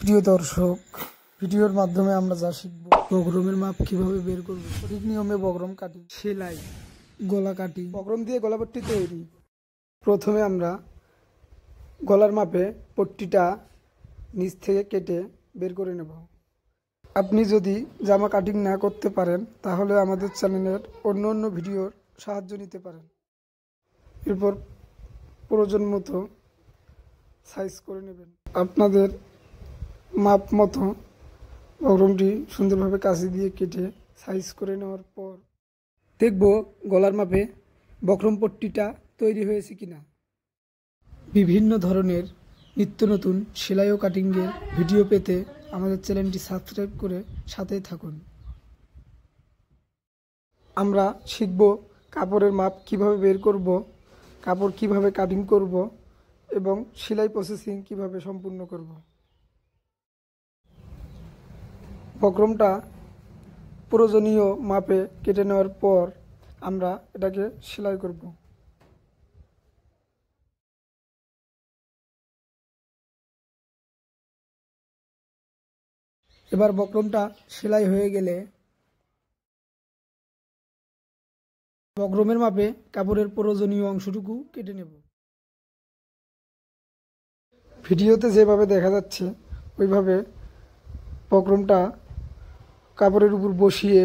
প্রিয় দর্শক, ভিডিওর মাধ্যমে আমরা যা শিখব, বগরমের মাপ কিভাবে বের করব, সঠিক নিয়মে বগরম কাটিং, সেলাই, গলা কাটিং, বগরম দিয়ে গলাপট্টি তৈরি। প্রথমে আমরা গলার মাপে পট্টিটা নিচ থেকে কেটে বের করে নেব। আপনি যদি জামা কাটিং না করতে পারেন তাহলে আমাদের চ্যানেলের অন্য ভিডিওর সাহায্য নিতে পারেন। এরপর প্রয়োজন মতো সাইজ করে নেবেন। আপনাদের মাপ মতো বগরমটি সুন্দরভাবে কাঁচি দিয়ে কেটে সাইজ করে নেওয়ার পর দেখব গলার মাপে বগরম পট্টিটা তৈরি হয়েছে কিনা। বিভিন্ন ধরনের নিত্য নতুন সেলাই ও কাটিংয়ের ভিডিও পেতে আমাদের চ্যানেলটি সাবস্ক্রাইব করে সাথেই থাকুন। আমরা শিখব কাপড়ের মাপ কিভাবে বের করব, কাপড় কিভাবে কাটিং করব এবং সেলাই প্রসেসিং কিভাবে সম্পূর্ণ করব। বগরমটা প্রয়োজনীয় মাপে কেটে নেওয়ার পর আমরা এটাকে সেলাই করব। এবার বগরমটা সেলাই হয়ে গেলে বগরমের মাপে কাপড়ের প্রয়োজনীয় অংশটুকু কেটে নেব। ভিডিওতে যেভাবে দেখা যাচ্ছে ওইভাবে বগরমটা কাপড়ের উপর বসিয়ে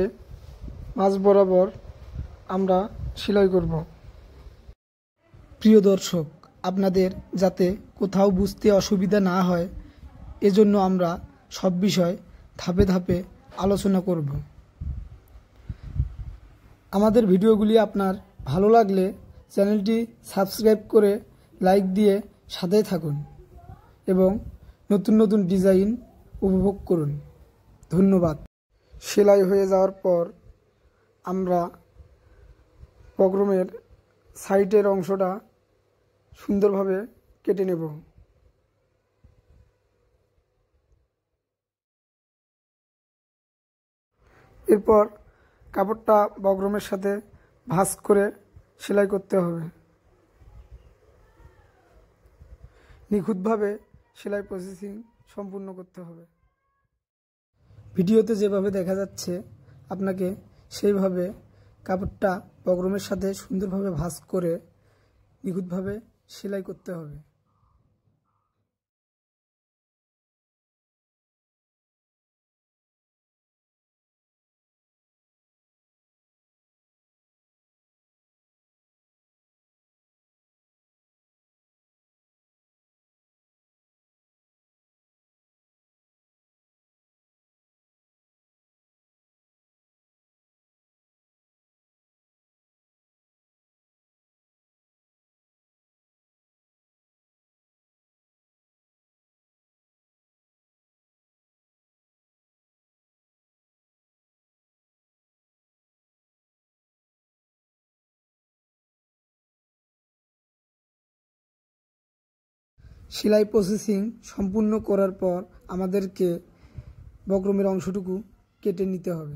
মাঝ বরাবর আমরা সেলাই করব। প্রিয় দর্শক, আপনাদের যাতে কোথাও বুঝতে অসুবিধা না হয় এজন্য আমরা সব বিষয় ধাপে ধাপে আলোচনা করব। আমাদের ভিডিওগুলি আপনার ভালো লাগলে চ্যানেলটি সাবস্ক্রাইব করে লাইক দিয়ে সাথে থাকুন এবং নতুন নতুন ডিজাইন উপভোগ করুন। ধন্যবাদ। সেলাই হয়ে যাওয়ার পর আমরা বগরমের সাইডের অংশটা সুন্দরভাবে কেটে নেব। এরপর কাপড়টা বগরমের সাথে ভাঁজ করে সেলাই করতে হবে। নিখুঁতভাবে সেলাই প্রসেসিং সম্পূর্ণ করতে হবে। ভিডিওতে যেভাবে দেখা যাচ্ছে আপনাকে সেইভাবে কাপড়টা বগরমের সাথে সুন্দরভাবে ভাঁজ করে নিখুঁতভাবে সেলাই করতে হবে। সেলাই প্রসেসিং সম্পূর্ণ করার পর আমাদেরকে বগরমের অংশটুকু কেটে নিতে হবে।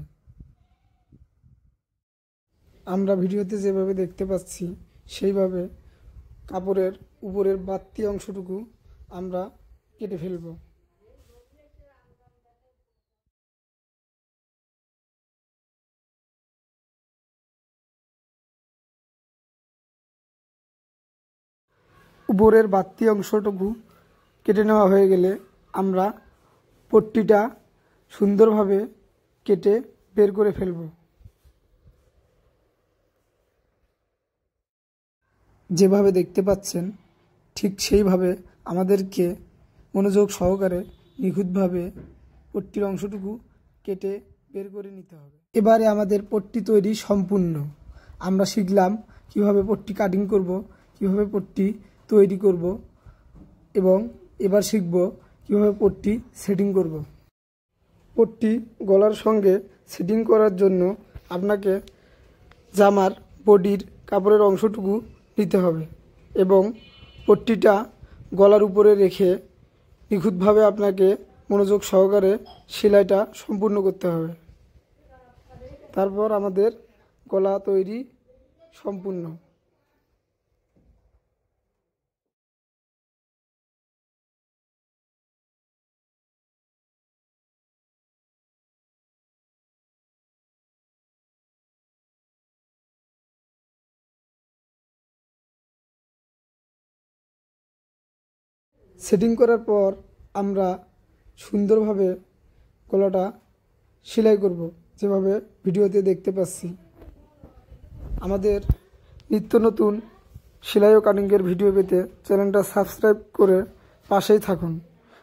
আমরা ভিডিওতে যেভাবে দেখতে পাচ্ছি সেইভাবে কাপড়ের উপরের বাড়তি অংশটুকু আমরা কেটে ফেলব। উপরের বাড়তি অংশটুকু কেটে নেওয়া হয়ে গেলে আমরা পট্টিটা সুন্দরভাবে কেটে বের করে ফেলব। যেভাবে দেখতে পাচ্ছেন ঠিক সেইভাবে আমাদেরকে মনোযোগ সহকারে নিখুঁতভাবে পট্টির অংশটুকু কেটে বের করে নিতে হবে। এবারে আমাদের পট্টি তৈরি সম্পূর্ণ। আমরা শিখলাম কিভাবে পট্টি কাটিং করব, কিভাবে পট্টি তৈরি করব এবং এবার শিখব কিভাবে পট্টি সেটিং করব। পট্টি গলার সঙ্গে সেটিং করার জন্য আপনাকে জামার বডির কাপড়ের অংশটুকু নিতে হবে এবং পট্টিটা গলার উপরে রেখে নিখুঁতভাবে আপনাকে মনোযোগ সহকারে সেলাইটা সম্পূর্ণ করতে হবে। তারপর আমাদের গলা তৈরি সম্পূর্ণ। সেটিং করার পর আমরা সুন্দরভাবে গলাটা সেলাই করব, যেভাবে ভিডিওতে দেখতে পাচ্ছি। আমাদের নিত্য নতুন সেলাই ও কাটিংয়ের ভিডিও পেতে চ্যানেলটা সাবস্ক্রাইব করে পাশেই থাকুন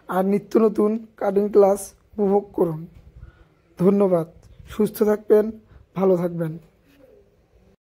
আর নিত্য নতুন কাটিং ক্লাস উপভোগ করুন। ধন্যবাদ। সুস্থ থাকবেন, ভালো থাকবেন।